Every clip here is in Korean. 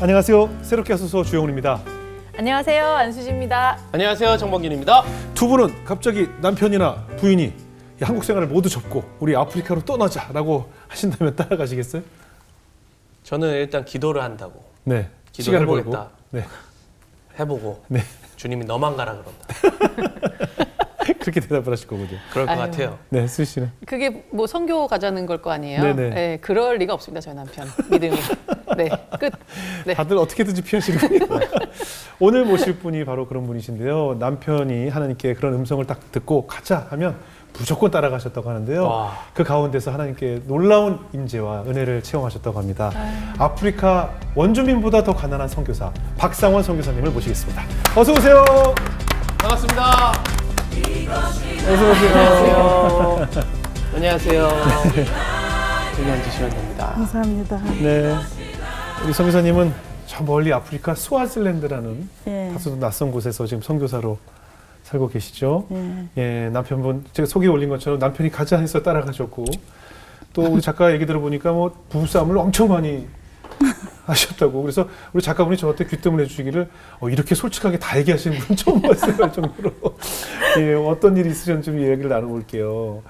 안녕하세요. 새롭게 하소서 주영훈입니다. 안녕하세요. 안수지입니다. 안녕하세요. 정범균입니다. 두 분은 갑자기 남편이나 부인이 한국 생활을 모두 접고 우리 아프리카로 떠나자라고 하신다면 따라가시겠어요? 저는 일단 기도를 한다고. 네. 기도해보겠다. 네. 해보고. 네. 주님이 너만 가라 그런다. 그렇게 대답을 하실 거군요. 그럴 것 같아요. 네, 수지 씨는? 그게 뭐 선교 가자는 걸 거 아니에요? 네네. 네, 그럴 리가 없습니다. 저희 남편 믿음이. 네, 끝. 네. 다들 어떻게든지 피하시는군요. 오늘 모실 분이 바로 그런 분이신데요. 남편이 하나님께 그런 음성을 딱 듣고 가자 하면 무조건 따라가셨다고 하는데요. 와. 그 가운데서 하나님께 놀라운 임재와 은혜를 체험하셨다고 합니다. 아프리카 원주민보다 더 가난한 선교사 박상원 선교사님을 모시겠습니다. 어서 오세요. 반갑습니다. 어서 오세요. 안녕하세요. 여기 앉으시면 됩니다. 감사합니다. 네, 우리 선교사님은 저 멀리 아프리카 스와질랜드라는 예. 다소 낯선 곳에서 지금 선교사로 살고 계시죠. 예. 예, 남편분 제가 소개 올린 것처럼 남편이 가자 해서 따라가셨고 또 우리 작가 얘기 들어보니까 뭐 부부싸움을 엄청 많이 하셨다고. 그래서 우리 작가분이 저한테 귀뜸을 해주시기를 이렇게 솔직하게 다 얘기하시는 분 처음 봤어요. 할 정도로. 예, 어떤 일이 있으셨는지 좀 이야기를 나눠볼게요.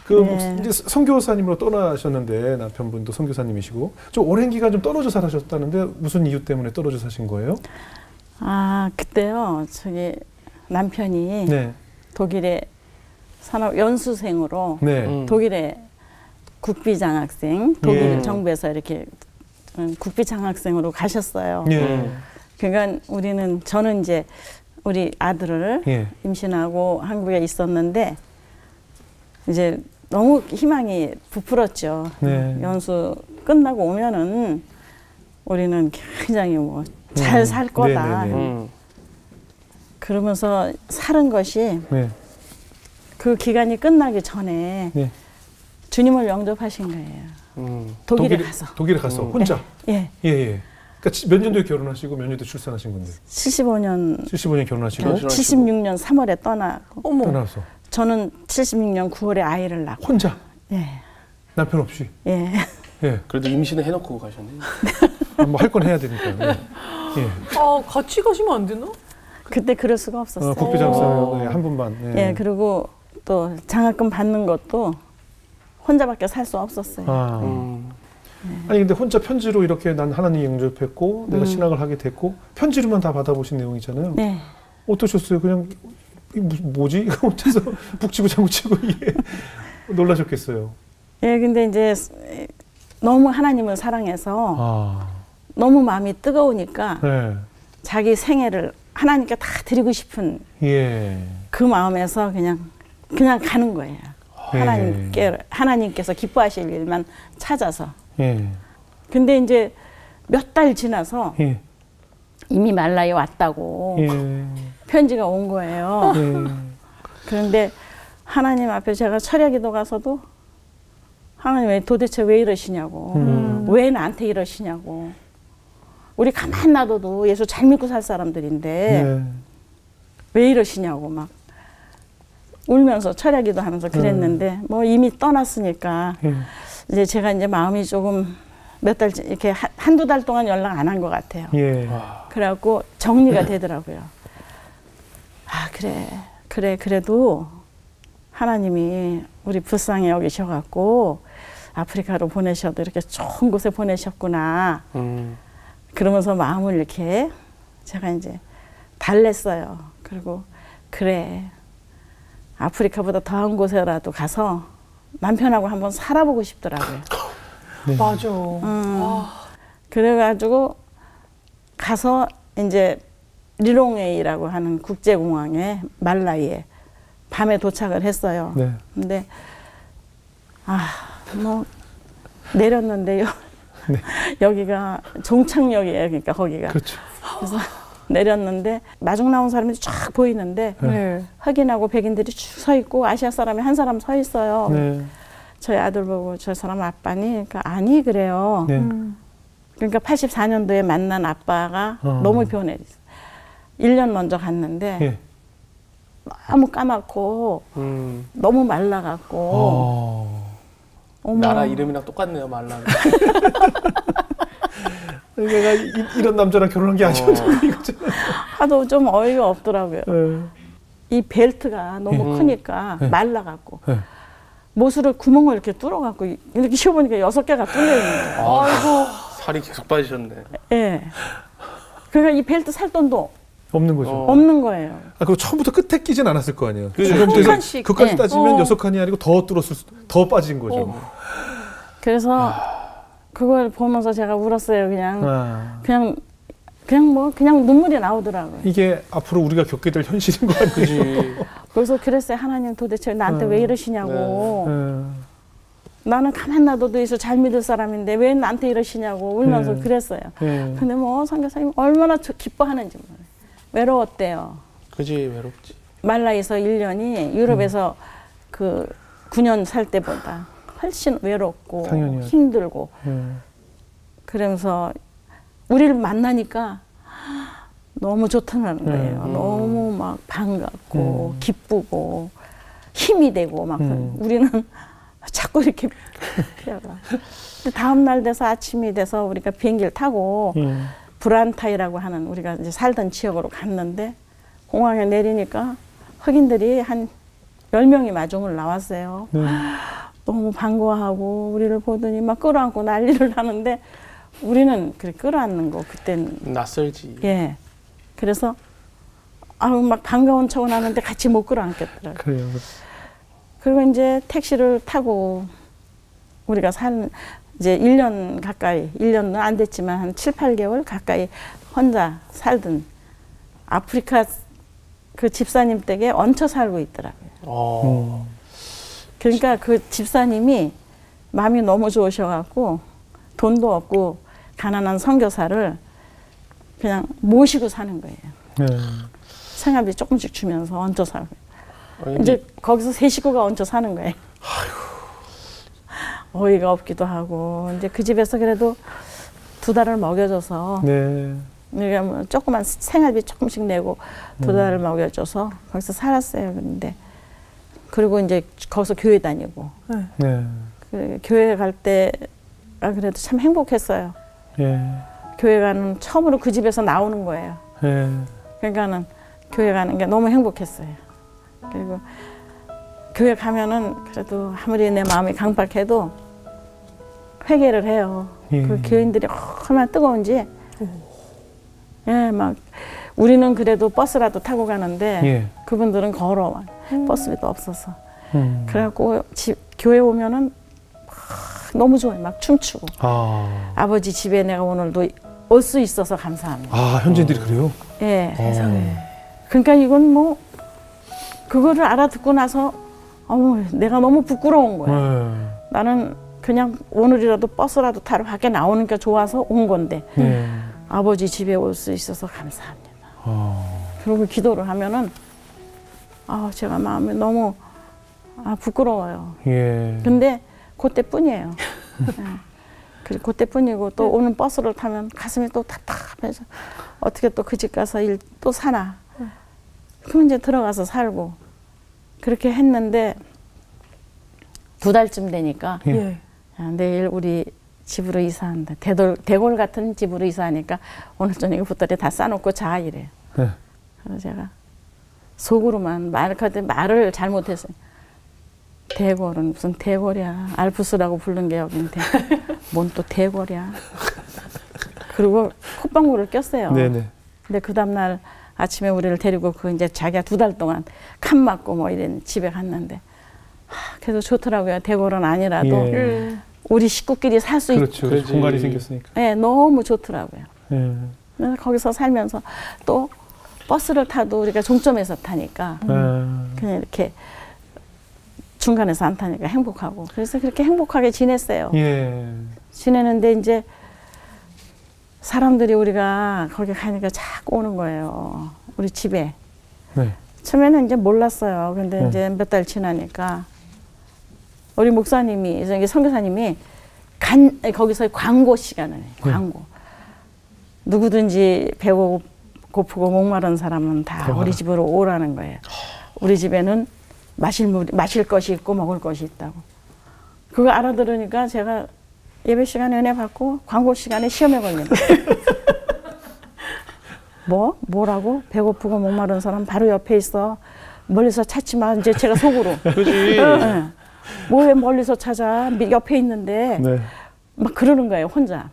네. 이제 선교사님으로 떠나셨는데 남편분도 선교사님이시고 좀 오랜 기간 좀 떨어져 살아셨다는데 무슨 이유 때문에 떨어져 사신 거예요? 아, 그때요. 저기 남편이 네. 독일에 산업 연수생으로 네. 독일에 국비 장학생, 독일 예. 정부에서 이렇게 국비 장학생으로 가셨어요. 예. 그러니까 저는 이제 우리 아들을 예. 임신하고 한국에 있었는데 이제 너무 희망이 부풀었죠. 네. 연수 끝나고 오면은 우리는 굉장히 뭐 잘 살 거다. 네네네. 그러면서 살은 것이 네. 그 기간이 끝나기 전에 네. 주님을 영접하신 거예요. 독일에 가서. 독일에 가서 혼자. 예. 예, 예. 그러니까 몇 년도에 결혼하시고 몇 년도에 출산하신 건데? 75년, 75년 결혼하시고 76년 3월에 떠나고. 떠나서 저는 76년 9월에 아이를 낳고. 혼자. 예. 남편 없이. 예. 예. 그래도 임신을 해놓고 가셨네요. 뭐 할 건 해야 되니까. 예. 예. 같이 가시면 안 되나? 그때 그럴 수가 없었어요. 국비장사 한 분만. 예. 그리고 또 장학금 받는 것도 혼자밖에 살 수 없었어요. 아니 근데 혼자 편지로 이렇게 난 하나님 영접했고 내가 신학을 하게 됐고 편지로만 다 받아보신 내용이잖아요. 네. 어떠셨어요? 그냥 뭐지? 이거 혼자서 북치고 장구치고 이게 놀라셨겠어요. 예, 근데 이제 너무 하나님을 사랑해서 너무 마음이 뜨거우니까 네. 자기 자기 생애를 하나님께 다 드리고 싶은 예. 그 마음에서 그냥 가는 거예요. 예. 하나님께서 기뻐하실 일만 찾아서. 예. 근데 이제 몇 달 지나서 예. 이미 말라에 왔다고 예. 편지가 온 거예요. 예. 그런데 하나님 앞에 제가 철야기도 가서도 하나님 도대체 왜 이러시냐고, 왜 나한테 이러시냐고. 우리 가만 놔둬도 예수 잘 믿고 살 사람들인데 예. 왜 이러시냐고 막 울면서 철야기도 하면서 그랬는데 뭐 이미 떠났으니까 예. 이제 제가 이제 마음이 조금 몇 달 이렇게 한두 달 동안 연락 안 한 것 같아요. 예. 그래갖고 정리가 되더라고요. 아, 그래도 하나님이 우리 불쌍히 여기셔갖고 아프리카로 보내셔도 이렇게 좋은 곳에 보내셨구나. 그러면서 마음을 이렇게 제가 이제 달랬어요. 그리고 그래, 아프리카보다 더한 곳에라도 가서 남편하고 한번 살아보고 싶더라고요. 네. 맞아. 그래가지고 가서 이제 리롱웨이라고 하는 국제공항에 말라이에 밤에 도착을 했어요. 네. 근데 뭐 내렸는데요. 네. 여기가 종착역이에요. 그러니까 거기가. 그렇죠. 그래서 내렸는데 마중 나온 사람들이 쫙 보이는데 네. 흑인하고 백인들이 쭉 서 있고 아시아 사람이 한 사람 서 있어요. 네. 저희 아들 보고 저 사람 아빠니? 그러니까 아니 그래요. 네. 그러니까 84년도에 만난 아빠가 너무 변해. 1년 먼저 갔는데 예. 너무 까맣고 너무 말라갖고 어머. 나라 이름이랑 똑같네요, 말라. 내가 이런 남자랑 결혼한 게 아니었나 이거잖아요. 하도 좀 어이가 없더라고요. 네. 이 벨트가 너무 크니까 네. 말라갖고 네. 모수를 구멍을 이렇게 뚫어갖고 이렇게 씌워보니까 6개가 뚫려 있는 거예요. 아이고. 살이 계속 빠지셨네. 예. 그러니까 이 벨트 살 돈도 없는 거죠. 없는 거예요. 아, 그리고 처음부터 끝에 끼진 않았을 거 아니에요. 그죠. 지금 한 칸씩. 그까지 네. 따지면 6칸이 아니고 더 빠진 거죠. 그래서 그걸 보면서 제가 울었어요. 아, 그냥 눈물이 나오더라고요. 이게 앞으로 우리가 겪게 될 현실인 거 아니에요? 그지. 그래서 그랬어요. 하나님 도대체 나한테 왜 이러시냐고. 나는 가만 놔둬도 예수 잘 믿을 사람인데 왜 나한테 이러시냐고 울면서 네. 그랬어요. 네. 근데 뭐 선교사님 얼마나 기뻐하는지 몰라요. 외로웠대요. 그지, 외롭지. 말라에서 1년이 유럽에서 그 9년 살 때보다 훨씬 외롭고 당연히요. 힘들고 그러면서 우리를 만나니까 너무 좋다는 거예요. 너무 막 반갑고 기쁘고 힘이 되고 막 우리는 자꾸 이렇게 피하가. 다음 날 돼서 아침이 돼서 우리가 비행기를 타고 브란타이라고 하는 우리가 이제 살던 지역으로 갔는데 공항에 내리니까 흑인들이 한 10명이 마중을 나왔어요. 너무 반가워하고 우리를 보더니 막 끌어안고 난리를 하는데 우리는 그래 끌어안는 거 그땐 낯설지. 예. 그래서 아우 막 반가운 척은 하는데 같이 못 끌어안겠더라고요. 그래요. 그리고 이제 택시를 타고 우리가 이제 1년 가까이, 1년은 안 됐지만 한 7, 8개월 가까이 혼자 살던 아프리카 그 집사님 댁에 얹혀 살고 있더라고요. 그러니까 그 집사님이 마음이 너무 좋으셔갖고 돈도 없고 가난한 선교사를 그냥 모시고 사는 거예요. 네. 생활비 조금씩 주면서 얹혀 살고. 이제 거기서 세 식구가 얹혀 사는 거예요. 어이가 없기도 하고 이제 그 집에서 그래도 2달을 먹여줘서 네. 우리가 뭐 조그만 생활비 조금씩 내고 2달을 먹여줘서 거기서 살았어요. 그런데 그리고 이제 거기서 교회 다니고 네. 그 교회 갈 때 그래도 참 행복했어요. 예. 교회 가는 처음으로 그 집에서 나오는 거예요. 예. 그러니까는 교회 가는 게 너무 행복했어요. 그리고 교회 가면은 그래도 아무리 내 마음이 강박해도 회개를 해요. 그 교인들이 얼마나 뜨거운지. 예, 막 우리는 그래도 버스라도 타고 가는데 예. 그분들은 걸어. 버스비도 없어서. 그래갖고 교회 오면은 너무 좋아요. 막 춤추고. 아버지 집에 내가 오늘도 올 수 있어서 감사합니다. 아, 현지인들이 그래요? 예. 그러니까 이건 뭐 그거를 알아듣고 나서 내가 너무 부끄러운 거예요. 나는 그냥 오늘이라도 버스라도 타러 밖에 나오는 게 좋아서 온 건데 아버지 집에 올 수 있어서 감사합니다. 그리고 기도를 하면은 제가 마음이 너무 부끄러워요. 예. 근데 그때뿐이에요. 그리고 그때뿐이고 또 오는 버스를 타면 가슴이 또 답답해서 어떻게 또 그 집 가서 일 또 사나. 그럼 이제 들어가서 살고 그렇게 했는데 2달쯤 되니까 내일 우리 집으로 이사한다. 대골 같은 집으로 이사하니까 오늘 저녁에 붓다리 다 싸놓고 자 이래요. 네. 그래서 제가 속으로만 말을 잘못했어요. 대골은 무슨 대골이야. 알프스라고 부른 게 여긴데 뭔 또 대골이야. 그리고 콧방구를 꼈어요. 네네. 근데 그 다음날 아침에 우리를 데리고 이제 자기가 2달 동안 칸 맞고 뭐 이런 집에 갔는데 그래도 좋더라고요. 대골은 아니라도 우리 식구끼리 살 수 그렇죠. 그렇죠. 공간이 생겼으니까. 네, 너무 좋더라고요. 예. 그래서 거기서 살면서 또 버스를 타도 우리가 종점에서 타니까 그냥 이렇게 중간에서 안 타니까 행복하고 그래서 그렇게 행복하게 지냈어요. 예. 지내는데 이제 사람들이 우리가 거기 가니까 자꾸 오는 거예요. 우리 집에. 네. 처음에는 이제 몰랐어요. 근데 이제 몇 달 지나니까 우리 목사님이, 선교사님이 거기서 광고 시간을 해요. 광고. 누구든지 배고프고 목마른 사람은 다 우리 집으로 오라는 거예요. 우리 집에는 마실 것이 있고 먹을 것이 있다고. 그거 알아들으니까 제가 예배 시간에 은혜 받고 광고 시간에 시험에 걸린다. 뭐라고? 배고프고 목마른 사람 바로 옆에 있어. 멀리서 찾지 마. 이제 제가 속으로. 그지. 네. 뭐 왜 멀리서 찾아? 옆에 있는데. 네. 막 그러는 거예요, 혼자.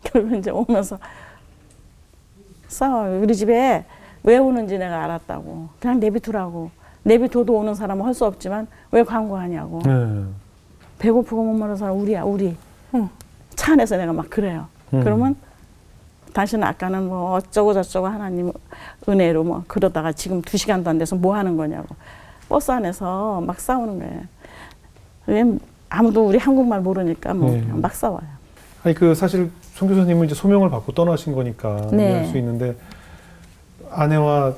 결국 이제 오면서 싸워요. 우리 집에 왜 오는지 내가 알았다고. 그냥 내비두라고. 내비둬도 오는 사람은 할 수 없지만 왜 광고하냐고. 네. 배고프고 목마른 사람 우리야, 우리. 차 안에서 내가 막 그래요. 그러면 당신은 아까는 뭐 어쩌고 저쩌고 하나님 은혜로 뭐 그러다가 지금 2시간도 안 돼서 뭐 하는 거냐고. 버스 안에서 막 싸우는 거예요. 왜 아무도 우리 한국말 모르니까 뭐 막 싸워요. 아니 그 사실 선교사님은 이제 소명을 받고 떠나신 거니까 네. 이해할 수 있는데 아내와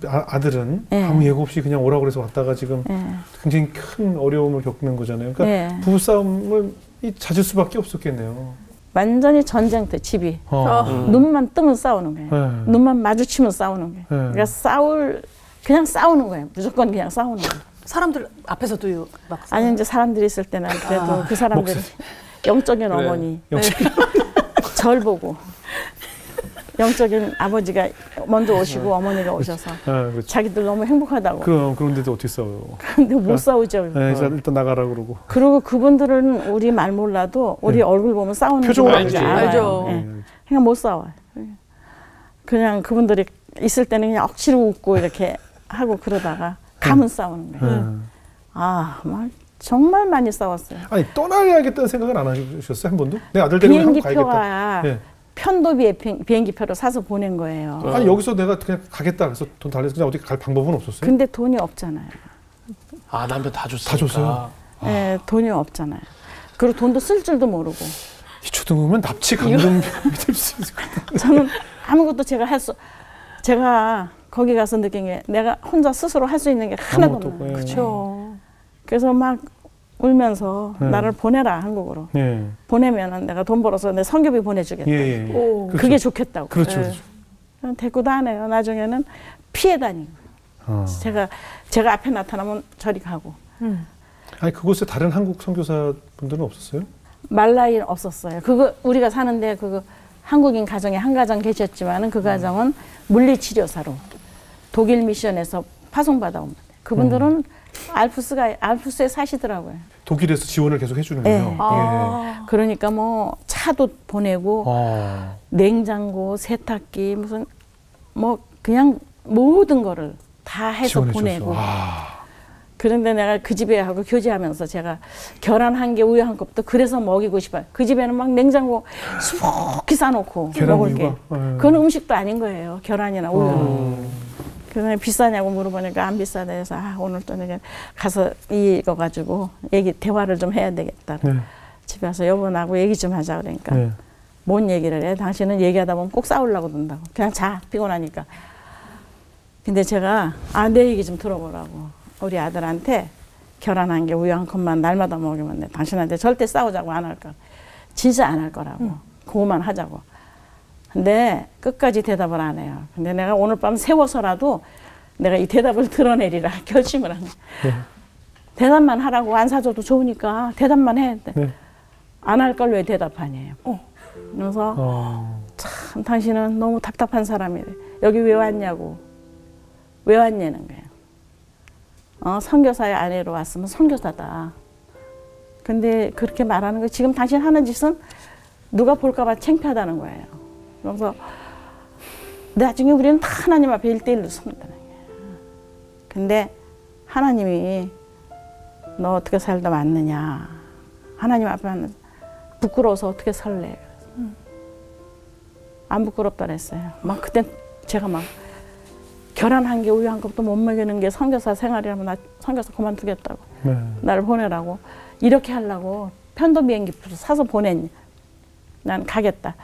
아들은 네. 아무 예고 없이 그냥 오라고 그래서 왔다가 지금 네. 굉장히 큰 어려움을 겪는 거잖아요. 그러니까 네. 부부싸움을 잦을 수밖에 없었겠네요. 완전히 전쟁터 집이. 어. 눈만 뜨면 싸우는 거예요. 네. 눈만 마주치면 싸우는 거예요. 네. 그러니까 그냥 싸우는 거예요. 무조건 그냥 싸우는 거예요. 사람들 앞에서도 막 아니 이제 사람들이 있을 때는 그래도 그 사람들이 영적인 그래. 어머니 역시 절 보고 영적인 아버지가 먼저 오시고 어머니가 오셔서 그렇죠. 자기들 너무 행복하다고. 그런데도 어떻게 싸워요? 근데 못 싸우죠. 네, 일단 나가라 그러고. 그리고 그분들은 우리 말 몰라도 우리 얼굴 보면 싸우는 줄 표정을 알지. 알아요. 알죠. 예. 그냥 못 싸워요. 그냥 그분들이 있을 때는 그냥 억지로 웃고 이렇게 하고 그러다가 가면 싸우는 거예요. 막 정말 많이 싸웠어요. 아니 떠나야겠다는 생각은 안 하셨어요? 한 번도? 내 아들 데리고 한국 가야겠다. 비행기표가 네. 편도비에 비행기표를 사서 보낸 거예요. 아니 여기서 내가 그냥 가겠다 그래서 돈 달래서 그냥 어떻게 갈 방법은 없었어요? 근데 돈이 없잖아요. 아 남편 다 줬으니까. 다 줬어요? 네, 돈이 없잖아요. 그리고 돈도 쓸 줄도 모르고. 이 초등학교면 납치 감정이 될 수 있을 것 같아요. 저는 아무것도 제가 거기 가서 느낀 게 내가 혼자 스스로 할 수 있는 게 하나도 아무것도 없어요. 없고, 예. 그렇죠. 그래서 막 울면서 네. 나를 보내라 한국으로. 예. 보내면은 내가 돈 벌어서 내 선교비 보내주겠다. 예. 오. 그렇죠. 그게 좋겠다고. 그렇죠. 네. 그렇죠. 대꾸도 안 해요. 나중에는 피해 다니고. 제가 앞에 나타나면 저리 가고. 아니 그곳에 다른 한국 선교사 분들은 없었어요? 말라이 없었어요. 그거 우리가 사는데 그거 한국인 가정에 한 가정 계셨지만은 그 가정은 물리치료사로 독일 미션에서 파송받아 온 분들. 그분들은 알프스에 사시더라고요. 독일에서 지원을 계속 해주는 네. 거예요. 아. 그러니까 뭐 차도 보내고 아. 냉장고, 세탁기 무슨 뭐 그냥 모든 거를 다 해서 지원해 보내고. 줬어. 아. 그런데 내가 그 집에 하고 교제하면서 제가 계란 한 개, 우유 한 컵도 그래서 먹이고 싶어요. 그 집에는 막 냉장고 수북히 싸놓고 계란 먹을 게. 우유가? 그건 음식도 아닌 거예요. 계란이나 우유는. 그래서 비싸냐고 물어보니까 안 비싸다 해서 오늘 저녁에 가서 이거 가지고 대화를 좀 해야 되겠다. 네. 집에 와서 여보 나하고 얘기 좀 하자 그러니까 네. 뭔 얘기를 해? 당신은 얘기하다 보면 꼭 싸우려고 든다고. 그냥 자 피곤하니까. 근데 제가 내 얘기 좀 들어보라고. 우리 아들한테 계란 한 개, 우유 한 컵만 날마다 먹이면 돼. 당신한테 절대 싸우자고 안 할 거야. 진짜 안 할 거라고. 그거만 하자고. 근데 끝까지 대답을 안 해요. 근데 내가 오늘 밤 세워서라도 내가 이 대답을 드러내리라 결심을 한 거야. 네. 대답만 하라고. 안 사줘도 좋으니까 대답만 해. 네. 안 할 걸 왜 대답하니? 그래서 참 당신은 너무 답답한 사람이래. 여기 왜 왔냐고. 왜 왔냐는 거예요. 선교사의 아내로 왔으면 선교사다. 근데 그렇게 말하는 거 지금 당신 하는 짓은 누가 볼까 봐 창피하다는 거예요. 그래서 나중에 우리는 다 하나님 앞에 1대1로 섭니다. 근데 하나님이 너 어떻게 살다 왔느냐. 하나님 앞에 하는 부끄러워서 어떻게 살래. 안 부끄럽다 그랬어요. 막 그때 제가 막 계란 한 개, 우유 한 컵도 못 먹이는 게 선교사 생활이라면 나 선교사 그만두겠다고. 네. 나를 보내라고. 이렇게 하려고 편도 비행기표를 사서 보냈니. 난 가겠다.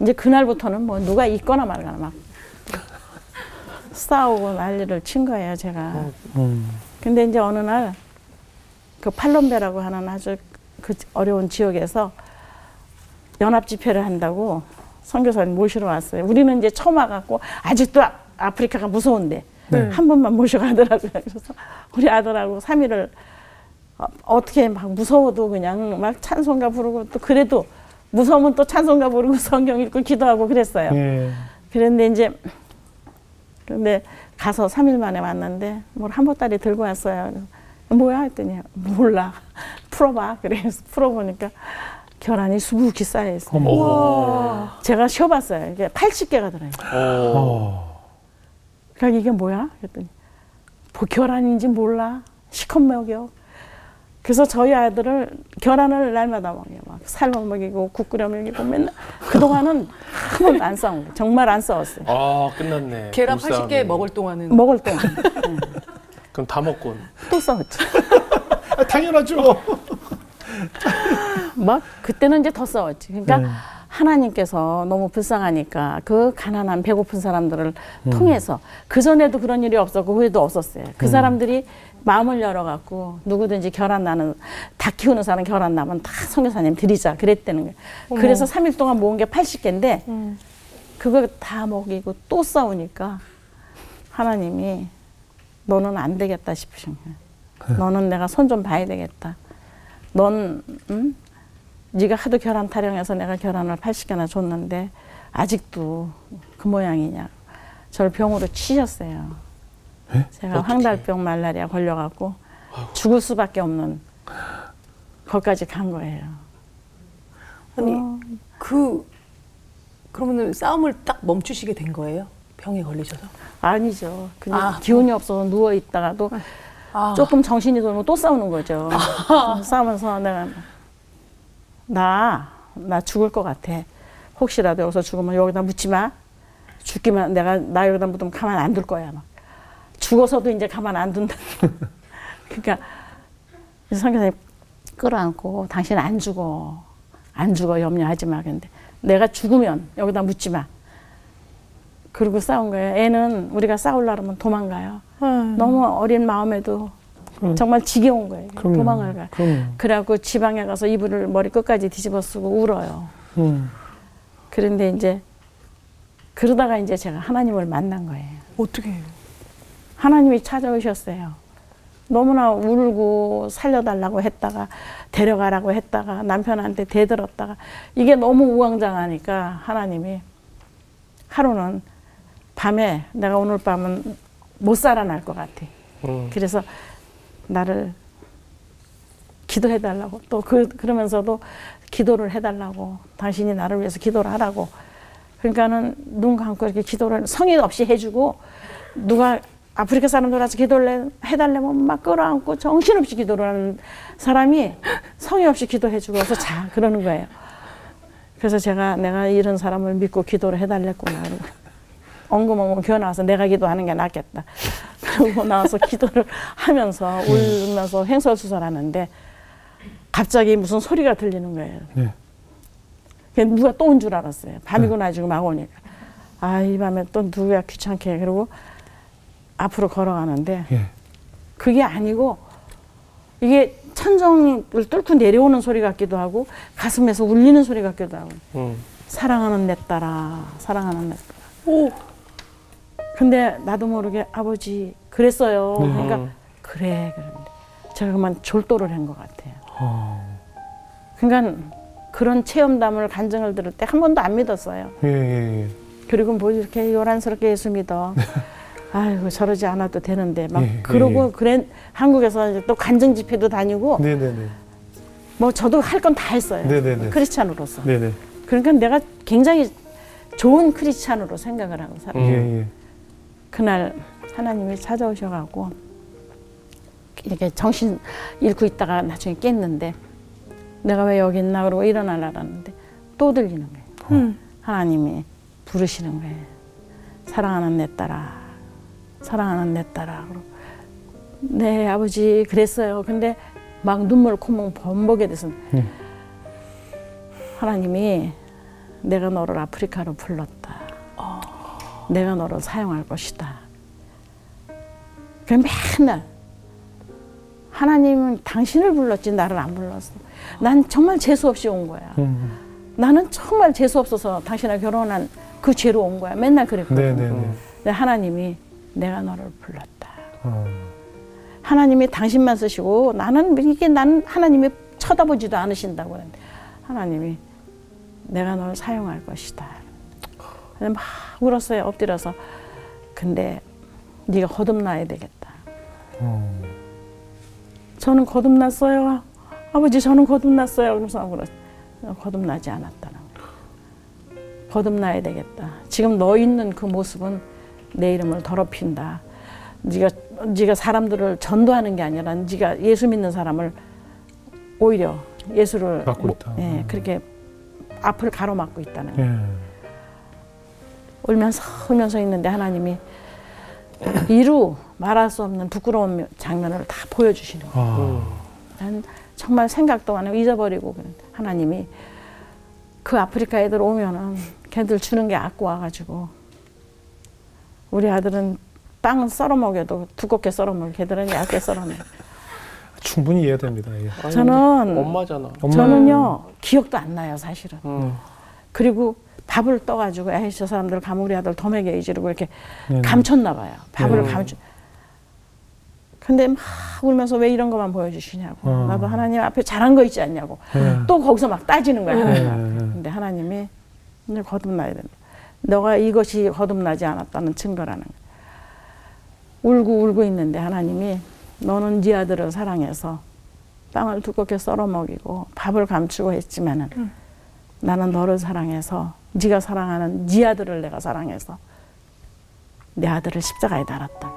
이제 그날부터는 뭐 누가 있거나 말거나 막 싸우고 난리를 친 거예요, 제가. 근데 이제 어느 날 그 팔롬베라고 하는 아주 그 어려운 지역에서 연합 집회를 한다고 선교사님 모시러 왔어요. 우리는 이제 처음 와갖고 아직도 아프리카가 무서운데 한 번만 모셔가더라고요. 그래서 우리 아들하고 3일을 어떻게 막 무서워도 그냥 막 찬송가 부르고 또 그래도 무서우면 또 찬송가 부르고 성경 읽고 기도하고 그랬어요. 예. 그런데 이제 근데 가서 3일 만에 왔는데 뭘 한 보따리 들고 왔어요. 뭐야 했더니 몰라. 풀어봐. 그래서 풀어보니까 결함이 수북히 쌓여 있어요. 우와. 제가 쉬어봤어요. 이게 80개가 들어요. 그러니까 이게 뭐야? 그랬더니 결함인지 몰라. 시커멓겨. 그래서 저희 아들을 결함을 날마다 먹여요. 막 삶아 먹이고 국 끓여 먹이고 맨날 그동안은 한 번도 안 싸운 거예요. 정말 안 싸웠어요. 아 끝났네. 계란 불쌍하네. 80개 먹을 동안은 먹을 동안. 그럼 다 먹고. 또 싸웠죠. 아, 당연하죠. 막 그때는 이제 더 싸웠지. 그러니까 네. 하나님께서 너무 불쌍하니까 그 가난한 배고픈 사람들을 통해서 그 전에도 그런 일이 없었고 후에도 없었어요. 그 사람들이 마음을 열어갖고 누구든지 결함 나는 닭 키우는 사람 결함 나면 다 선교사님 드리자 그랬다는 거예요. 그래서 3일 동안 모은 게 80개인데 그거 다 먹이고 또 싸우니까 하나님이 너는 안 되겠다 싶으신 거예요. 너는 내가 손 좀 봐야 되겠다. 넌 네가 하도 결함 타령해서 내가 결함을 80개나 줬는데 아직도 그 모양이냐. 저를 병으로 치셨어요. 에? 제가 어떡해. 황달병 말라리아 걸려갖고 죽을 수밖에 없는 거기까지 간 거예요. 아니 그러면은 싸움을 딱 멈추시게 된 거예요? 병에 걸리셔서? 아니죠. 그냥 아, 기운이 없어서 누워 있다가도 조금 정신이 돌면 또 싸우는 거죠. 싸우면서 내가 나 죽을 것 같아. 혹시라도 여기서 죽으면 여기다 묻지 마. 죽기만 나 여기다 묻으면 가만 안 둘 거야. 막. 죽어서도 이제 가만 안 둔다. 그러니까 선교사님 끌어안고 당신 안 죽어 염려하지 마. 근데 내가 죽으면 여기다 묻지 마. 그리고 싸운 거예요. 애는 우리가 싸우려면 도망가요. 너무 어린 마음에도 정말 지겨운 거예요. 그럼요. 도망을 가. 그래갖고 지방에 가서 이불을 머리 끝까지 뒤집어 쓰고 울어요. 그런데 이제 그러다가 이제 제가 하나님을 만난 거예요. 어떻게 해요? 하나님이 찾아오셨어요. 너무나 울고 살려달라고 했다가 데려가라고 했다가 남편한테 대들었다가 이게 너무 우왕좌왕하니까 하나님이 하루는 밤에 내가 오늘 밤은 못 살아날 것 같아. 그래서 나를 기도해달라고 또 그러면서도 기도를 해달라고 당신이 나를 위해서 기도를 하라고 그러니까는 눈 감고 이렇게 기도를 성의 없이 해주고 누가 아프리카 사람들 와서 기도를 해달라면 막 끌어안고 정신없이 기도를 하는 사람이 성의 없이 기도해주고 와서 자 그러는 거예요. 그래서 내가 이런 사람을 믿고 기도를 해달랬구나. 엉금엉금 기어 나와서 내가 기도하는 게 낫겠다. 그러고 나와서 기도를 하면서 울면서 횡설수설하는데 갑자기 무슨 소리가 들리는 거예요. 네. 누가 또 온 줄 알았어요. 밤이고 낮이고 막 오니까. 아, 이 밤에 또 누구야 귀찮게. 그러고 앞으로 걸어가는데 예. 그게 아니고 이게 천정을 뚫고 내려오는 소리 같기도 하고 가슴에서 울리는 소리 같기도 하고 사랑하는 내 딸아 사랑하는 내 딸아. 오. 근데 나도 모르게 아버지 그랬어요. 네. 그러니까 그래 그런데 제가 그만 졸도를 한 것 같아요. 그러니까 그런 체험담을 간증을 들을 때 한 번도 안 믿었어요. 예. 그리고 뭐 이렇게 요란스럽게 예수 믿어. 아이고 저러지 않아도 되는데 막 예, 그러고 그래 한국에서 이제 또 간증 집회도 다니고 네네네. 뭐 저도 할 건 다 했어요. 네네네. 크리스찬으로서. 네네. 그러니까 내가 굉장히 좋은 크리스찬으로 생각을 하고 살아요. 예. 그날 하나님이 찾아오셔가지고 이렇게 정신 잃고 있다가 나중에 깼는데 내가 왜 여기 있나 그러고 일어나려는데 또 들리는 거예요. 하나님이 부르시는 거예요. 사랑하는 내 딸아 사랑하는 내 딸아. 네 아버지 그랬어요. 근데 막 눈물 콧물 범벅에 돼서 하나님이 내가 너를 아프리카로 불렀다. 내가 너를 사용할 것이다. 그럼 맨날 하나님은 당신을 불렀지 나를 안 불렀어. 난 정말 재수 없이 온 거야. 나는 정말 재수 없어서 당신과 결혼한 그 죄로 온 거야. 맨날 그랬거든. 네네네. 근데 하나님이 내가 너를 불렀다. 하나님이 당신만 쓰시고 나는 하나님이 쳐다보지도 않으신다고 그랬는데 하나님이 내가 널 사용할 것이다. 막 울었어요. 엎드려서. 근데 네가 거듭나야 되겠다. 저는 거듭났어요. 아버지 저는 거듭났어요. 그래서 거듭나지 않았다는 거예요. 거듭나야 되겠다. 지금 너 있는 그 모습은 내 이름을 더럽힌다. 네가 사람들을 전도하는 게 아니라 네가 예수 믿는 사람을 오히려 예수를 막고 있다. 예, 그렇게 앞을 가로막고 있다는 거예요. 예. 울면서 있는데 하나님이 이루 말할 수 없는 부끄러운 장면을 다 보여주시는 거예요. 난 정말 생각도 안 하고 잊어버리고 하나님이 그 아프리카 애들 오면은 걔들 주는 게 갖고 와가지고 우리 아들은 빵은 썰어 먹여도 두껍게 썰어 먹여 걔들은 얇게 썰어 먹여. 충분히 이해됩니다. 예. 아니, 저는 엄마잖아. 저는요 기억도 안 나요 사실은. 네. 그리고 밥을 떠가지고 에이 저 사람들 가면 우리 아들 더 먹여야지 이러고 이렇게 네. 감췄나 봐요. 밥을 네. 감추. 근데 막 울면서 왜 이런 것만 보여주시냐고. 나도 하나님 앞에 잘한 거 있지 않냐고. 네. 또 거기서 막 따지는 거야. 하나님 앞에. 네. 근데 하나님이 오늘 거듭나야 된다. 너가 이것이 거듭나지 않았다는 증거라는 거야. 울고 있는데 하나님이 너는 네 아들을 사랑해서 빵을 두껍게 썰어 먹이고 밥을 감추고 했지만은 나는 너를 사랑해서 네가 사랑하는 네 아들을 내가 사랑해서 내 아들을 십자가에 달았다.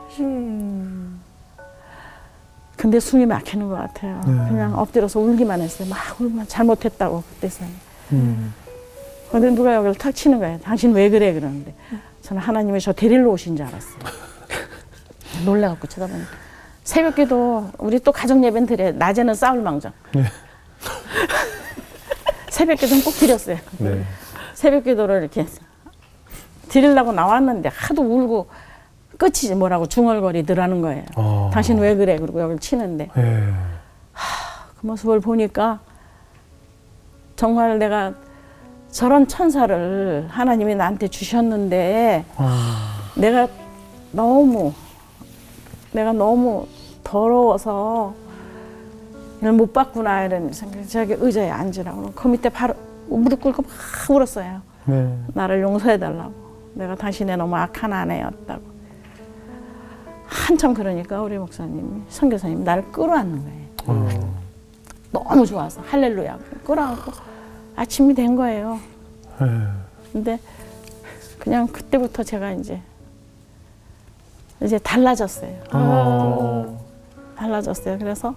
근데 숨이 막히는 것 같아요. 그냥 엎드려서 울기만 했어요. 막 울면 잘못했다고 그때서는. 근데 누가 여기를 탁 치는 거예요. 당신 왜 그래 그러는데 저는 하나님이 저 데리러 오신 줄 알았어요. 놀라갖고 쳐다보니까 새벽기도 우리 또 가정 예배는 드려요. 낮에는 싸울 망정. 네. 새벽기도는 꼭 드렸어요. 네. 새벽기도를 이렇게 드리려고 나왔는데 하도 울고 끝이지 뭐라고 중얼거리더라는 거예요. 당신 왜 그래? 그리고 여기를 치는데 예. 그 모습을 보니까 정말 내가 저런 천사를 하나님이 나한테 주셨는데 내가 너무 더러워서 이걸 못 봤구나 이런 생각. 저기 의자에 앉으라고 그 밑에 바로 무릎 꿇고 막 울었어요. 네. 나를 용서해달라고. 내가 당신의 너무 악한 아내였다고. 한참 그러니까 우리 목사님이 선교사님이 나를 끌어안는 거예요. 너무 좋아서 할렐루야 끌어안고 아침이 된 거예요. 예. 근데 그냥 그때부터 제가 이제 달라졌어요. 달라졌어요. 그래서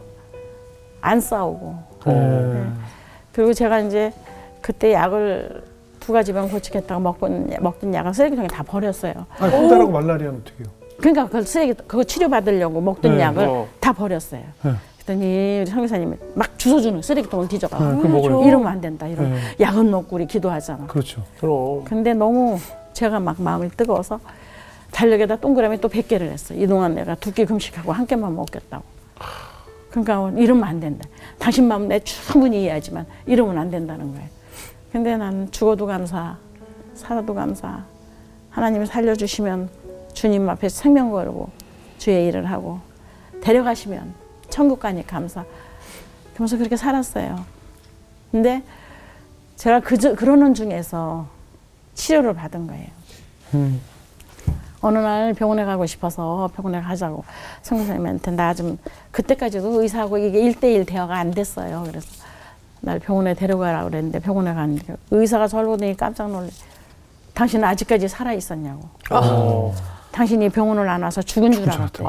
안 싸우고. 네. 그리고 제가 이제 그때 약을 2가지 병 고치겠다고 먹던 약을 쓰레기통에 다 버렸어요. 아니, 홍달하고 말라리아는 어떻게 해요? 그러니까 그거 치료받으려고 먹던 네. 약을 다 버렸어요. 네. 그랬더니 우리 선교사님이 막 주워주는 쓰레기통을 뒤져가. 그 먹으려고. 이러면 안 된다. 이러면 네. 약은 먹고 우리 기도하잖아. 그렇죠. 그럼. 근데 너무 제가 막 마음이 뜨거워서 달력에다 동그라미 또 100개를 했어. 이동안 내가 2끼 금식하고 1끼만 먹겠다고. 그러니까 이러면 안 된다. 당신 마음 내 충분히 이해하지만 이러면 안 된다는 거예요. 근데 나는 죽어도 감사, 살아도 감사. 하나님이 살려주시면 주님 앞에 생명 걸고 주의 일을 하고 데려가시면 천국 가니 감사. 그러면서 그렇게 살았어요. 근데 제가 그러는 중에서 치료를 받은 거예요. 어느 날 병원에 가고 싶어서 병원에 가자고 선교사님한테 나 좀 그때까지도 의사하고 이게 1대1 대화가 안 됐어요. 그래서 날 병원에 데려가라고 그랬는데 병원에 갔는데 의사가 저를 보더니 깜짝 놀래. 당신은 아직까지 살아 있었냐고. 당신이 병원을 안 와서 죽은 줄 알았대.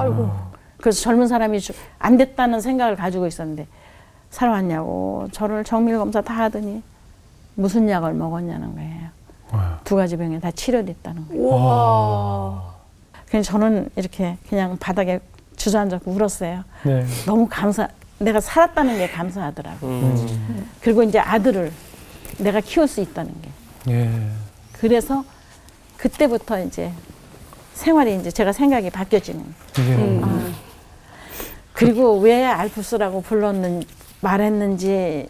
그래서 젊은 사람이 안 됐다는 생각을 가지고 있었는데 살아왔냐고. 저를 정밀 검사 다 하더니 무슨 약을 먹었냐는 거예요. 2가지 병에 다 치료됐다는 거예요. 와. 그래서 저는 이렇게 그냥 바닥에 주저앉았고 울었어요. 네. 너무 내가 살았다는 게 감사하더라고. 그리고 이제 아들을 내가 키울 수 있다는 게. 예. 그래서 그때부터 이제 생활이 이제 제가 생각이 바뀌어지는 거예요. 그리고 왜 알프스라고 말했는지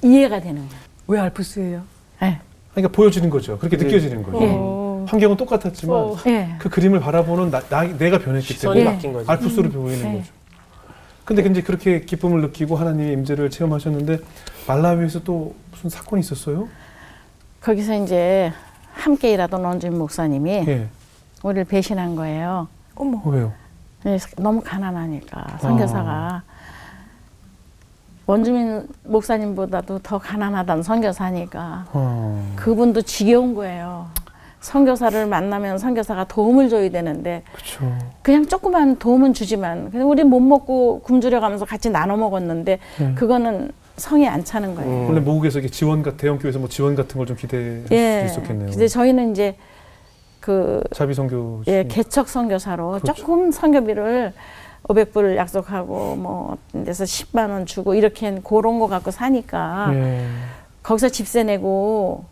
이해가 되는 거예요. 왜 알프스예요? 네. 그러니까 보여지는 거죠. 그렇게 느껴지는 거죠. 예. 환경은 똑같았지만 예. 그 그림을 바라보는 내가 변했기 시선이 때문에 바뀐 거지. 알프스로 보이는 거죠. 근데 이제 그렇게 기쁨을 느끼고 하나님의 임재를 체험하셨는데 말라위에서 또 무슨 사건이 있었어요? 거기서 이제 함께 일하던 원주민 목사님이 예. 우리를 배신한 거예요. 왜요? 네, 너무 가난하니까 선교사가 원주민 목사님보다도 더 가난하다는 선교사니까 그분도 지겨운 거예요. 선교사를 만나면 선교사가 도움을 줘야 되는데 그렇죠. 그냥 조그만 도움은 주지만 그냥 우리 못 먹고 굶주려 가면서 같이 나눠 먹었는데 그거는 성이 안 차는 거예요. 원래 모국에서 이게 지원 대형 교회에서 뭐 지원 같은 걸 좀 기대할 예. 수도 있었겠네요. 근데 저희는 이제 그 자비 선교 예, 개척 선교사로 그렇죠. 조금 선교비를 500불을 약속하고 뭐 데서 10만 원 주고 이렇게 그런 거 갖고 사니까 예. 거기서 집세 내고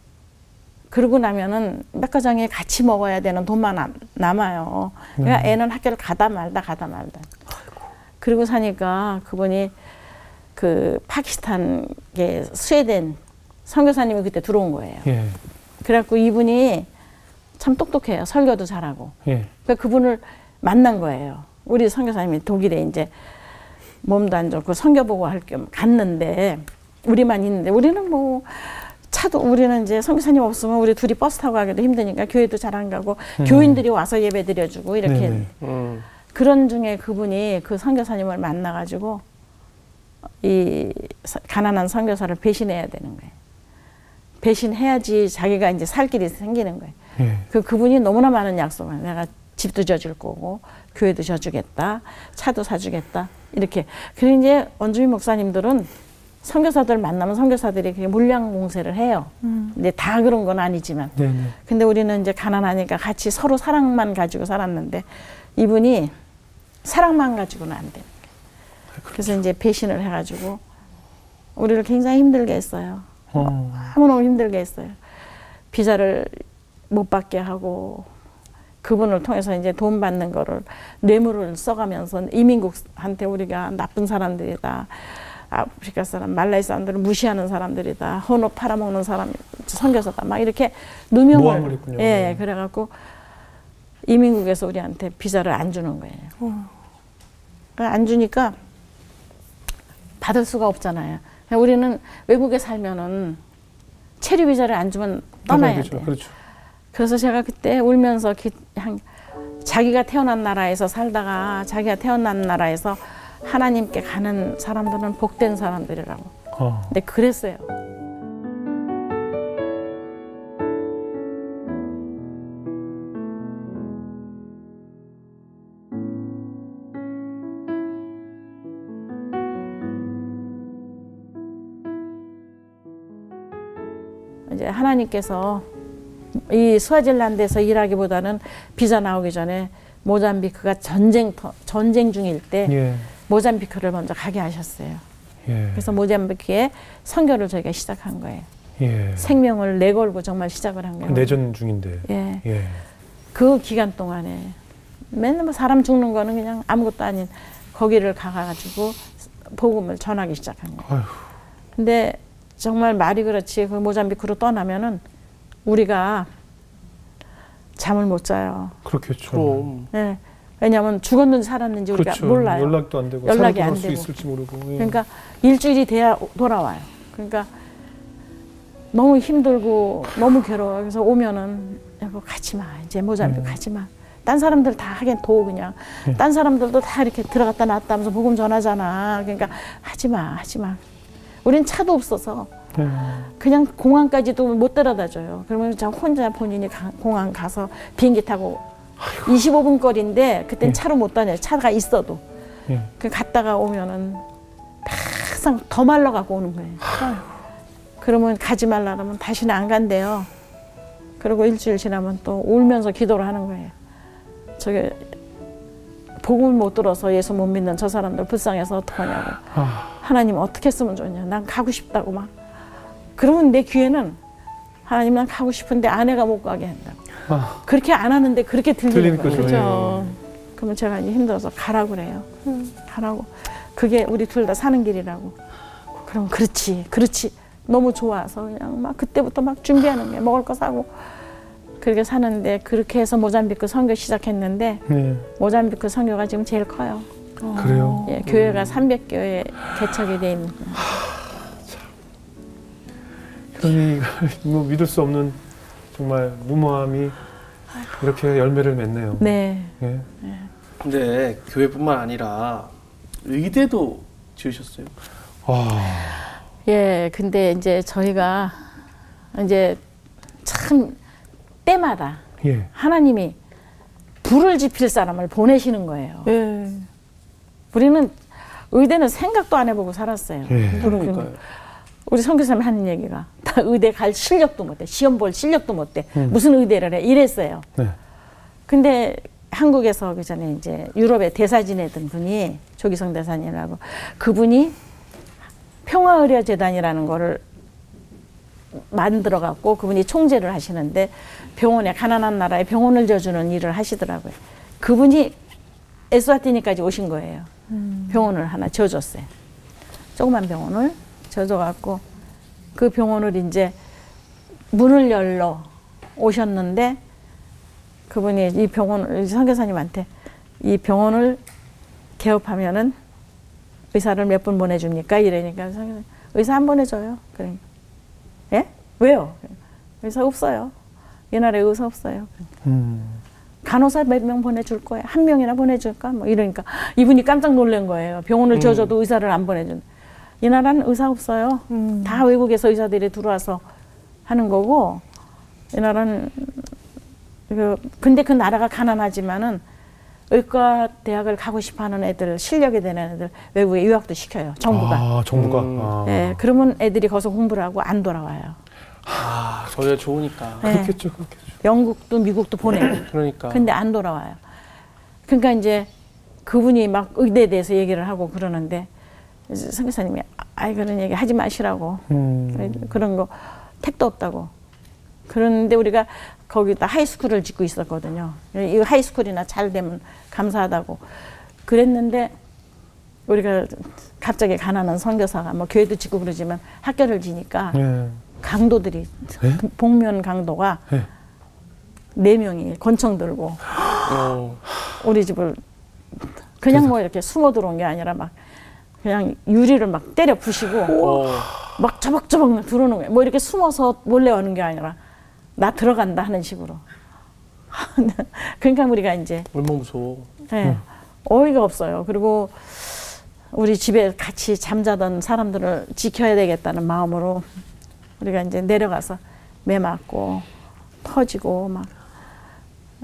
그러고 나면은 백화점에 같이 먹어야 되는 돈만 남아요. 그러니까 애는 학교를 가다 말다. 그리고 사니까 그분이 그 파키스탄계 스웨덴 선교사님이 그때 들어온 거예요. 예. 그래갖고 이분이 참 똑똑해요. 설교도 잘하고. 예. 그러니까 그분을 만난 거예요. 우리 선교사님이 독일에 이제 몸도 안 좋고 선교 보고 할 겸 갔는데 우리만 있는데 우리는 뭐 차도 우리는 이제 선교사님 없으면 우리 둘이 버스 타고 가기도 힘드니까 교회도 잘 안 가고 교인들이 와서 예배 드려주고 이렇게 그런 중에 그분이 그 선교사님을 만나가지고 이 가난한 선교사를 배신해야 되는 거예요. 배신해야지 자기가 이제 살 길이 생기는 거예요. 예. 그분이 너무나 많은 약속을 내가 집도 져줄 거고 교회도 져주겠다, 차도 사주겠다 이렇게. 그리고 이제 원주민 목사님들은 선교사들 만나면 선교사들이 그게 물량 공세를 해요. 근데 다 그런 건 아니지만. 네네. 근데 우리는 이제 가난하니까 같이 서로 사랑만 가지고 살았는데 이분이 사랑만 가지고는 안 되는 거예요. 그래서 이제 배신을 해가지고 우리를 굉장히 힘들게 했어요. 너무너무 힘들게 했어요. 비자를 못 받게 하고 그분을 통해서 이제 돈 받는 거를 뇌물을 써가면서 이민국한테 우리가 나쁜 사람들이다. 아프리카 사람, 말라이 사람들을 무시하는 사람들이다. 헌옷 팔아먹는 사람, 선교사다. 막 이렇게 누명을. 예, 그래갖고 이민국에서 우리한테 비자를 안 주는 거예요. 안 주니까 받을 수가 없잖아요. 우리는 외국에 살면은 체류 비자를 안 주면 떠나야 돼요. 그렇죠. 그래서 제가 그때 울면서 자기가 태어난 나라에서 살다가 자기가 태어난 나라에서 하나님께 가는 사람들은 복된 사람들이라고. 근데 그랬어요. 이제 하나님께서 이 스와질란드에서 일하기보다는 비자 나오기 전에 모잠비크가 전쟁 중일 때 예. 모잠비크를 먼저 가게 하셨어요. 예. 그래서 모잠비크에 선교를 저희가 시작한 거예요. 예. 생명을 내걸고 정말 시작을 한 거예요. 내전 중인데. 예. 예. 그 기간 동안에 맨날 뭐 사람 죽는 거는 그냥 아무것도 아닌 거기를 가가지고 복음을 전하기 시작한 거예요. 아휴. 근데 정말 말이 그렇지 그 모잠비크로 떠나면은 우리가 잠을 못 자요. 그렇겠죠. 그럼. 네. 왜냐하면 죽었는지 살았는지 그렇죠. 우리가 몰라요. 연락도 안 되고 연락이 안 수 되고. 있을지 모르고. 예. 그러니까 일주일이 돼야 돌아와요. 그러니까 너무 힘들고 너무 괴로워. 그래서 오면은 여보 가지 마. 이제 모잠비크 가지 마. 딴 사람들 다 하긴 도 그냥. 딴 사람들도 다 이렇게 들어갔다 나왔다 하면서 복음 전하잖아. 그러니까 하지 마. 우린 차도 없어서 그냥 공항까지도 못 데려다 줘요. 그러면 저 혼자 본인이 공항 가서 비행기 타고 25분 거리인데 그땐 차로 못 다녀요. 차가 있어도. 그 갔다가 오면은 항상 더 말라가고 오는 거예요. 그러면 가지 말라 그러면 다시는 안 간대요. 그리고 일주일 지나면 또 울면서 기도를 하는 거예요. 저기 복음을 못 들어서 예수 못 믿는 저 사람들 불쌍해서 어떡하냐고. 하나님 어떻게 했으면 좋냐. 난 가고 싶다고 막. 그러면 내 귀에는 하나님 난 가고 싶은데 아내가 못 가게 한다고. 그렇게 안 하는데 그렇게 들리는 거예요. 그렇죠. 그러면 제가 이제 힘들어서 가라고 그래요. 가라고. 그게 우리 둘 다 사는 길이라고. 그럼 그렇지. 너무 좋아서 그냥 막 그때부터 막 준비하는 거예요. 먹을 거 사고. 그렇게 사는데 그렇게 해서 모잠비크 선교 시작했는데 모잠비크 선교가 지금 제일 커요. 그래요? 예, 교회가 300교회 개척이 돼 있는. 그러니 뭐 믿을 수 없는 정말 무모함이 이렇게 열매를 맺네요. 네. 예. 근데 교회뿐만 아니라 의대도 지으셨어요. 와. 예, 근데 이제 저희가 이제 참 때마다 예. 하나님이 불을 지필 사람을 보내시는 거예요. 예. 우리는 의대는 생각도 안 해보고 살았어요. 예. 그러니까요. 우리 선교사님 하는 얘기가 다 의대 갈 실력도 못 돼. 시험 볼 실력도 못 돼. 무슨 의대를 해. 이랬어요. 네. 근데 한국에서 그 전에 이제 유럽에 대사 지내던 분이 조기성 대사님이라고 그분이 평화의료재단이라는 거를 만들어 갖고 그분이 총재를 하시는데 병원에 가난한 나라에 병원을 져주는 일을 하시더라고요. 그분이 에스와티니까지 오신 거예요. 병원을 하나 져줬어요. 조그만 병원을 져줘 갖고 그 병원을 이제 문을 열러 오셨는데 그분이 이 병원을 선교사님한테 이 병원을 개업하면은 의사를 몇 분 보내줍니까? 이러니까 선교사님 의사 한 보내줘요. 그러니까 예? 왜요? 의사 없어요. 이 나라에 의사 없어요. 간호사 몇 명 보내줄 거야. 한 명이나 보내줄까? 뭐 이러니까 이분이 깜짝 놀란 거예요. 병원을 지어줘도 의사를 안 보내준. 이 나라는 의사 없어요. 다 외국에서 의사들이 들어와서 하는 거고 이 나라는 근데 그 나라가 가난하지만은 의과 대학을 가고 싶어하는 애들 실력이 되는 애들 외국에 유학도 시켜요. 정부가. 아, 정부가. 예, 그러면 애들이 거기서 공부를 하고 안 돌아와요. 아, 저희가 좋으니까. 네. 그렇겠죠, 그렇겠죠. 영국도 미국도 보내요. 그러니까. 근데 안 돌아와요. 그러니까 이제 그분이 막 의대에 대해서 얘기를 하고 그러는데 선교사님이 아이 그런 얘기 하지 마시라고. 그런 거 택도 없다고. 그런데 우리가 거기다 하이스쿨을 짓고 있었거든요. 이 하이스쿨이나 잘 되면 감사하다고 그랬는데 우리가 갑자기 가난한 선교사가 뭐 교회도 짓고 그러지만 학교를 지니까 예. 강도들이 예? 복면 강도가 예. 4명이 권총 들고 어. 우리 집을 그냥 뭐 이렇게 숨어 들어온 게 아니라 막 그냥 유리를 막 때려 부시고 막 저벅저벅 들어오는 거예요. 뭐 이렇게 숨어서 몰래 오는 게 아니라 나 들어간다 하는 식으로. 그러니까 우리가 이제 얼마나 무서워. 네, 어이가 없어요. 그리고 우리 집에 같이 잠자던 사람들을 지켜야 되겠다는 마음으로 우리가 이제 내려가서 매 맞고 터지고 막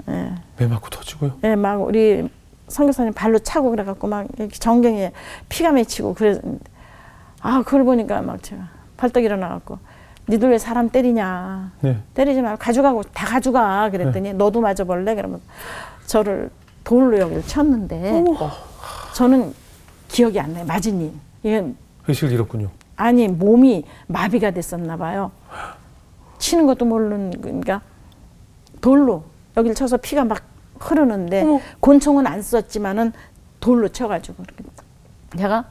예. 매 맞고 터지고요. 예, 막 우리 선교사님 발로 차고 그래갖고 막 이렇게 정경에 피가 맺히고 그랬는데 아 그걸 보니까 막 제가 벌떡 일어나갖고 니들 왜 사람 때리냐. 네. 때리지 말고 가져가고 다 가져가. 그랬더니 너도 맞아볼래? 그러면 저를 돌로 여기를 쳤는데 저는 기억이 안 나요. 맞은 일. 이게 의식을 잃었군요. 아니 몸이 마비가 됐었나 봐요. 치는 것도 모르는 그러니까 돌로 여기를 쳐서 피가 막 흐르는데 권총은 안 썼지만은 돌로 쳐가지고 제가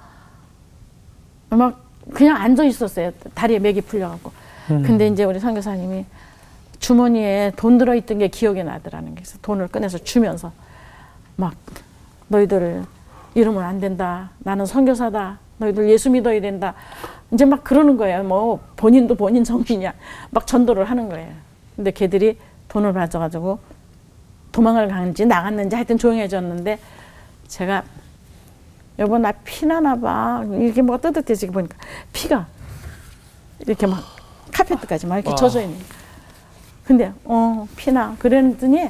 막 그냥 앉아 있었어요. 다리에 맥이 풀려갖고. 근데 이제 우리 선교사님이 주머니에 돈 들어있던 게 기억이 나더라는 게 있어. 돈을 꺼내서 주면서 막 너희들 이러면 안 된다. 나는 선교사다. 너희들 예수 믿어야 된다. 이제 막 그러는 거예요. 뭐 본인도 본인 정신이야. 막 전도를 하는 거예요. 근데 걔들이 돈을 가져가지고 도망을 갔는지 나갔는지 하여튼 조용해졌는데 제가 여보 나 피나나 봐. 이렇게 뭐가 뜨뜻해지게 보니까 피가 이렇게 막 카페트까지 막 이렇게 젖어 있는. 근데 피나 그랬더니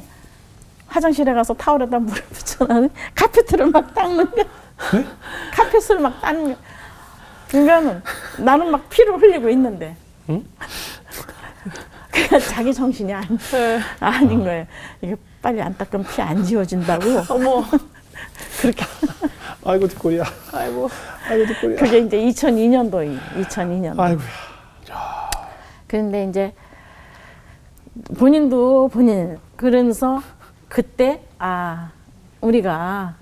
화장실에 가서 타월에다 물을 붙여놨더니 카페트를 막 닦는 거야. 네? 카펫을 막 닦는 거야. 그러니까는 나는 막 피를 흘리고 있는데. 응? 그러니까 자기 정신이 아닌 거예요. 이게 빨리 안 닦으면 피 안 지워진다고. 어머. 그렇게. 아이고 뒷골이야. 아이고. 아이고 뒷골이야. 그게 이제 2002년도. 2002년. 아이고야. 그런데 이제 본인도 본인 그러면서 그때 우리가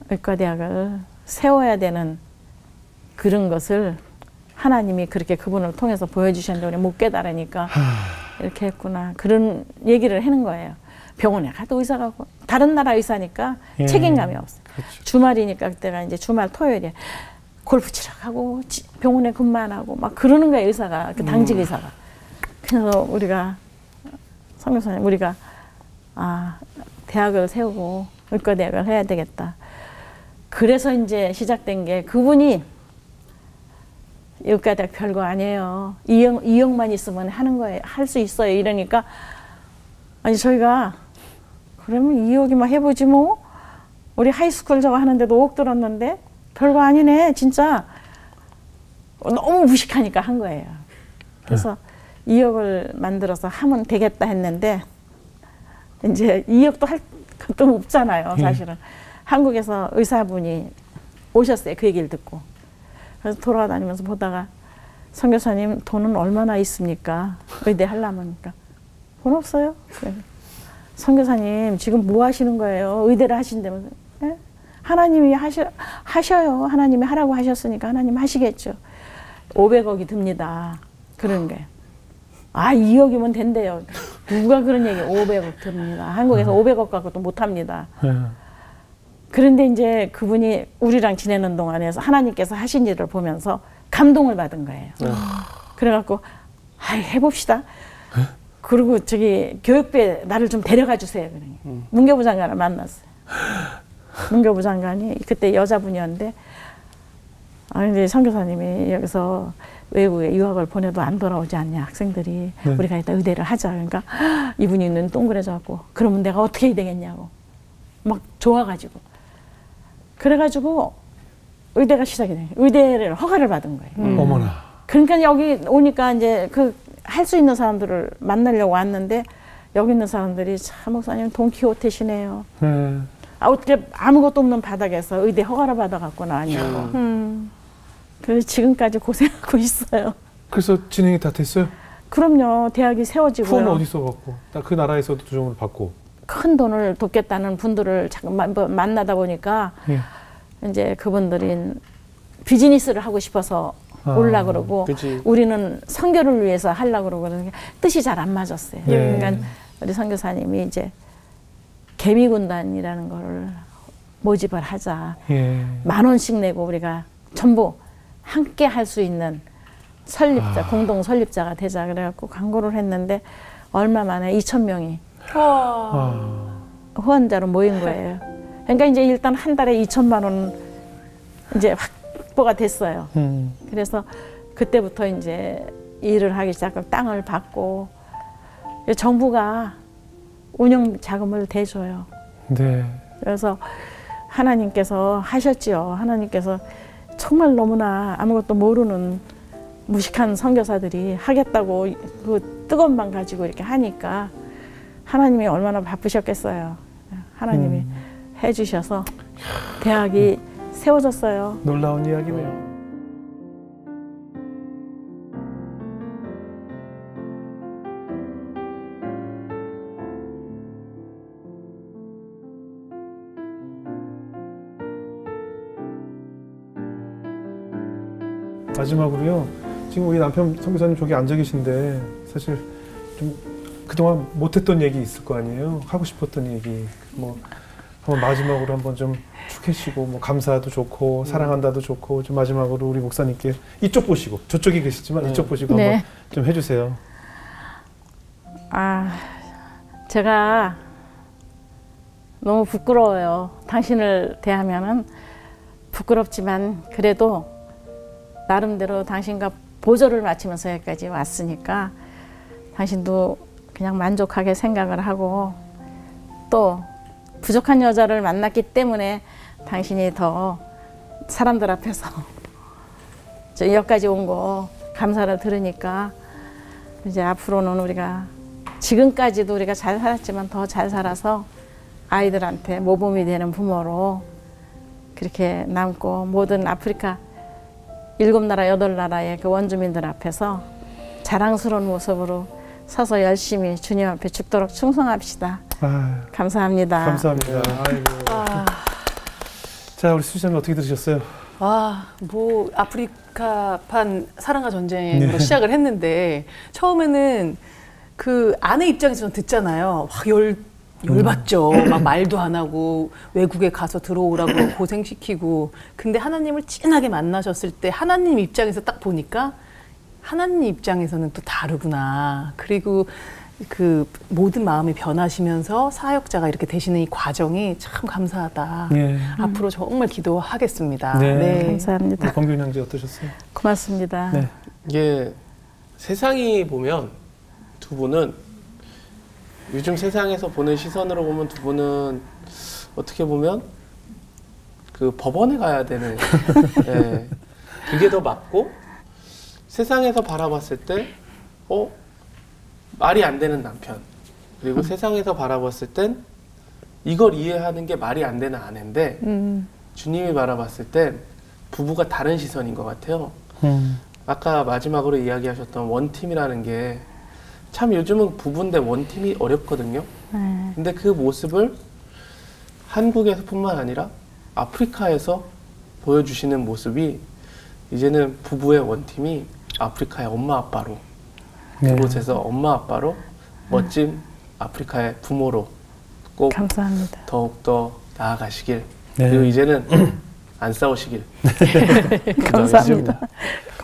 의과대학을 세워야 되는 그런 것을 하나님이 그렇게 그분을 통해서 보여주셨는데 우리 못 깨달으니까 이렇게 했구나 그런 얘기를 하는 거예요. 병원에 가도 의사가 다른 나라 의사니까 예. 책임감이 없어요. 그렇죠. 주말이니까 그때가 이제 주말 토요일에 골프 치러 가고 병원에 근무 안 하고 막 그러는 거예요. 의사가 그 당직 의사가. 그래서 우리가 선교사님 우리가 대학을 세우고 의과대학을 해야 되겠다. 그래서 이제 시작된 게 그분이 의과대학 별거 아니에요. 이형만 있으면 하는 거예요. 할 수 있어요. 이러니까 아니 저희가 그러면 2억이만 해보지 뭐. 우리 하이스쿨 저거 하는데도 5억 들었는데 별거 아니네 진짜. 너무 무식하니까 한 거예요. 그래서 2억을 만들어서 하면 되겠다 했는데 이제 2억도 할 것도 없잖아요 사실은. 한국에서 의사분이 오셨어요. 그 얘기를 듣고. 그래서 돌아다니면서 보다가 선교사님 돈은 얼마나 있습니까? 의대 하려면. 그러니까 돈 없어요. 선교사님 지금 뭐 하시는 거예요? 의대를 하신다면서. 네? 하나님이 하셔요. 하나님이 하라고 하셨으니까 하나님 하시겠죠. 500억이 듭니다. 그런 게. 2억이면 된대요. 누가 그런 얘기 500억 듭니다. 한국에서 500억 갖고도 못합니다. 그런데 이제 그분이 우리랑 지내는 동안에서 하나님께서 하신 일을 보면서 감동을 받은 거예요. 그래갖고 해봅시다. 그리고 저기 교육부에 나를 좀 데려가 주세요. 문교부 장관을 만났어요. 문교부 장관이 그때 여자분이었는데 이제 선교사님이 여기서 외국에 유학을 보내도 안 돌아오지 않냐 학생들이. 네. 우리가 일단 의대를 하자. 그러니까 이분이 눈 동그래져갖고 그러면 내가 어떻게 해야 되겠냐고 막 좋아가지고 그래가지고 의대가 시작이 돼요. 의대를 허가를 받은 거예요. 어머나. 그러니까 여기 오니까 이제 그 할 수 있는 사람들을 만나려고 왔는데 여기 있는 사람들이 참 목사님 돈키호테시네요. 어떻게 아무것도 없는 바닥에서 의대 허가를 받아갖고 나왔냐고. 그래서 지금까지 고생하고 있어요. 그래서 진행이 다 됐어요? 그럼요. 대학이 세워지고요. 후원은 어디서 받고? 그 나라에서도 조정을 받고? 큰 돈을 돕겠다는 분들을 자꾸 만나다 보니까 이제 그분들이 비즈니스를 하고 싶어서 올라 그러고 그치. 우리는 선교를 위해서 하려고 그러고 그러는 게 뜻이 잘 안 맞았어요. 그러니까 우리 선교사님이 이제 개미군단이라는 거를 모집을 하자. 10,000원씩 내고 우리가 전부 함께 할 수 있는 설립자, 공동 설립자가 되자 그래갖고 광고를 했는데 얼마 만에 2,000명이 후원자로 모인 거예요. 그러니까 이제 일단 한 달에 2,000만 원 이제 확보가 됐어요. 그래서 그때부터 이제 일을 하기 시작하고 땅을 받고 정부가 운영 자금을 대줘요. 네. 그래서 하나님께서 하셨지요. 하나님께서 정말 너무나 아무것도 모르는 무식한 선교사들이 하겠다고 그 뜨거운 맘 가지고 이렇게 하니까 하나님이 얼마나 바쁘셨겠어요. 하나님이 해주셔서 대학이 세워졌어요. 놀라운 이야기네요. 마지막으로요. 지금 우리 남편 선교사님 저기 앉아 계신데 사실 좀 그동안 못했던 얘기 있을 거 아니에요. 하고 싶었던 얘기 뭐 한번 마지막으로 한번 좀 축 해주시고 뭐 감사도 좋고 사랑한다도 좋고 좀 마지막으로 우리 목사님께 이쪽 보시고 저쪽에 계시지만 이쪽 보시고 한번 좀 해주세요. 제가 너무 부끄러워요. 당신을 대하면은 부끄럽지만 그래도 나름대로 당신과 보조를 맞추면서 여기까지 왔으니까 당신도 그냥 만족하게 생각을 하고 또 부족한 여자를 만났기 때문에 당신이 더 사람들 앞에서 저 여기까지 온 거 감사를 들으니까 이제 앞으로는 우리가 지금까지도 우리가 잘 살았지만 더 잘 살아서 아이들한테 모범이 되는 부모로 그렇게 남고 모든 아프리카 7나라, 8나라의 그 원주민들 앞에서 자랑스러운 모습으로 서서 열심히 주님 앞에 죽도록 충성합시다. 감사합니다. 감사합니다. 자, 우리 수지자님 어떻게 들으셨어요? 뭐 아프리카판 사랑과 전쟁으로 시작을 했는데 처음에는 그 아내 입장에서 듣잖아요. 막 열받죠. 막 말도 안 하고 외국에 가서 들어오라고 고생시키고. 근데 하나님을 진하게 만나셨을 때 하나님 입장에서 딱 보니까 하나님 입장에서는 또 다르구나. 그리고 그 모든 마음이 변하시면서 사역자가 이렇게 되시는 이 과정이 참 감사하다. 네. 앞으로 정말 기도하겠습니다. 네. 감사합니다. 범균 형제 어떠셨어요? 고맙습니다. 네. 이게 세상이 보면 두 분은 요즘 세상에서 보는 시선으로 보면 두 분은 어떻게 보면 그 법원에 가야 되는 예, 그게 더 맞고 세상에서 바라봤을 때 말이 안 되는 남편 그리고 세상에서 바라봤을 땐 이걸 이해하는 게 말이 안 되는 아내인데 주님이 바라봤을 땐 부부가 다른 시선인 것 같아요. 아까 마지막으로 이야기하셨던 원팀이라는 게 참 요즘은 부부인데 원팀이 어렵거든요. 근데 그 모습을 한국에서뿐만 아니라 아프리카에서 보여주시는 모습이 이제는 부부의 원팀이 아프리카의 엄마 아빠로 그곳에서 엄마 아빠로 멋진 아프리카의 부모로 꼭 감사합니다. 더욱더 나아가시길 네. 그리고 이제는 안 싸우시길 감사합니다.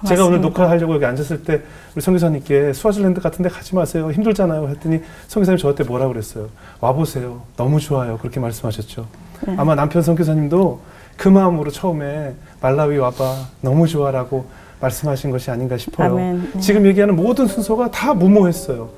제가 오늘 녹화하려고 여기 앉았을 때 우리 선교사님께 스와질랜드 같은 데 가지 마세요. 힘들잖아요. 했더니 선교사님 저한테 뭐라 그랬어요. 와보세요. 너무 좋아요. 그렇게 말씀하셨죠. 아마 남편 선교사님도 그 마음으로 처음에 말라위 와봐. 너무 좋아라고 말씀하신 것이 아닌가 싶어요. 아멘. 지금 얘기하는 모든 순서가 다 무모했어요.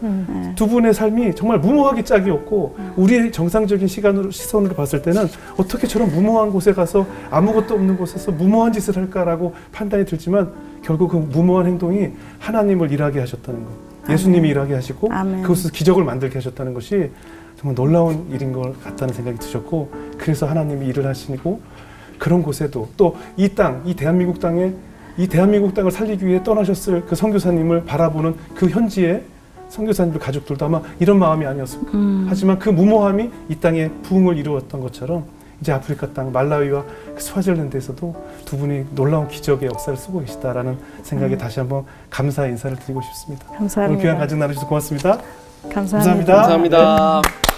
두 분의 삶이 정말 무모하기 짝이었고 우리의 정상적인 시선으로 봤을 때는 어떻게 저런 무모한 곳에 가서 아무것도 없는 곳에서 무모한 짓을 할까라고 판단이 들지만 결국 그 무모한 행동이 하나님을 일하게 하셨다는 거. 예수님이 일하게 하시고 아멘. 그곳에서 기적을 만들게 하셨다는 것이 정말 놀라운 일인 것 같다는 생각이 드셨고 그래서 하나님이 일을 하시고 그런 곳에도 또 이 땅, 이 대한민국 땅에 이 대한민국 땅을 살리기 위해 떠나셨을 그 선교사님을 바라보는 그 현지의 선교사님들 가족들도 아마 이런 마음이 아니었을까. 하지만 그 무모함이 이 땅에 부흥을 이루었던 것처럼 이제 아프리카 땅 말라위와 그 스와질랜드에서도 두 분이 놀라운 기적의 역사를 쓰고 계시다라는 생각에 다시 한번 감사의 인사를 드리고 싶습니다. 감사합니다. 오늘 귀한 가정 나누셔서 고맙습니다. 감사합니다. 감사합니다. 감사합니다.